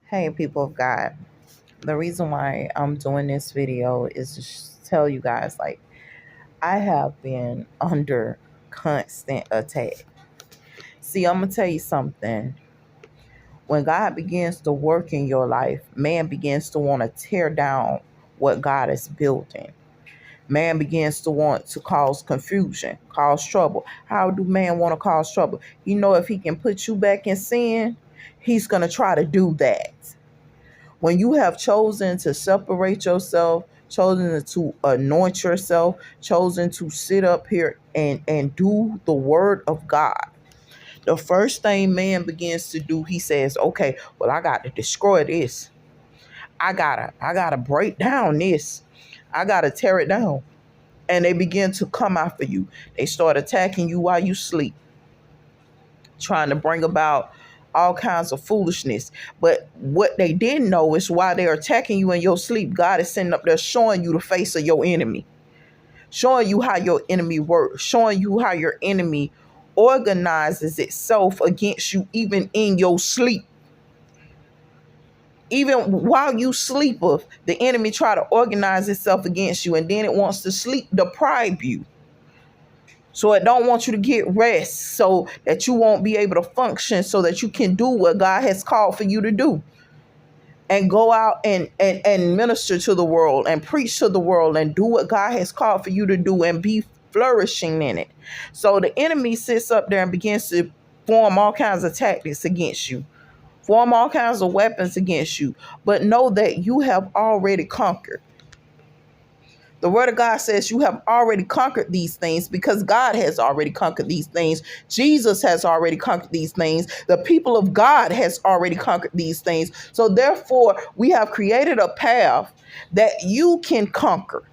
Hey, people of God. The reason why I'm doing this video is to tell you guys, I have been under constant attack. See, I'm going to tell you something. When God begins to work in your life, man begins to want to tear down what God is building. Man begins to want to cause confusion, cause trouble. How do man want to cause trouble? If he can put you back in sin, he's going to try to do that. When you have chosen to separate yourself, chosen to anoint yourself, chosen to sit up here and do the word of God, the first thing man begins to do, he says, okay, well, I got to destroy this. I gotta break down this. I gotta tear it down. And they begin to come after you. They start attacking you while you sleep, trying to bring about all kinds of foolishness. But what they didn't know is while they're attacking you in your sleep, God is sitting up there showing you the face of your enemy, showing you how your enemy works, showing you how your enemy organizes itself against you even in your sleep. Even while you sleep, the enemy try to organize itself against you, and then it wants to sleep deprive you. So it don't want you to get rest so that you won't be able to function, so that you can do what God has called for you to do. And go out and minister to the world and preach to the world and do what God has called for you to do and be flourishing in it. So the enemy sits up there and begins to form all kinds of tactics against you, form all kinds of weapons against you. But know that you have already conquered. The word of God says you have already conquered these things because God has already conquered these things. Jesus has already conquered these things. The people of God has already conquered these things. So therefore, we have created a path that you can conquer.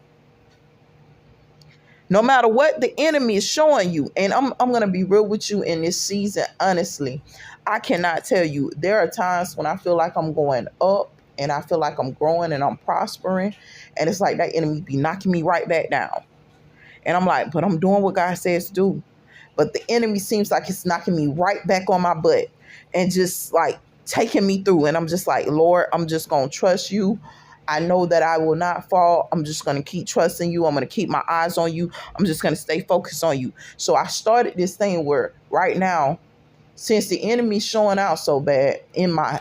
No matter what the enemy is showing you. And I'm going to be real with you in this season, honestly. I cannot tell you. There are times when I feel like I'm going up and I feel like I'm growing and I'm prospering. And it's like that enemy be knocking me right back down. And I'm like, but I'm doing what God says to do. But the enemy seems like it's knocking me right back on my butt and just like taking me through. And I'm just like, Lord, I'm just going to trust you. I know that I will not fall. I'm just going to keep trusting you. I'm going to keep my eyes on you. I'm just going to stay focused on you. So I started this thing where right now, since the enemy's showing out so bad in my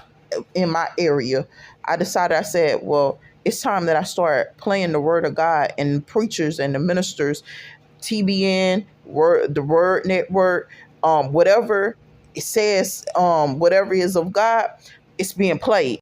area, I decided, I said, well, it's time that I start playing the word of God, and preachers and the ministers, TBN, the Word Network, whatever it says, whatever is of God, it's being played.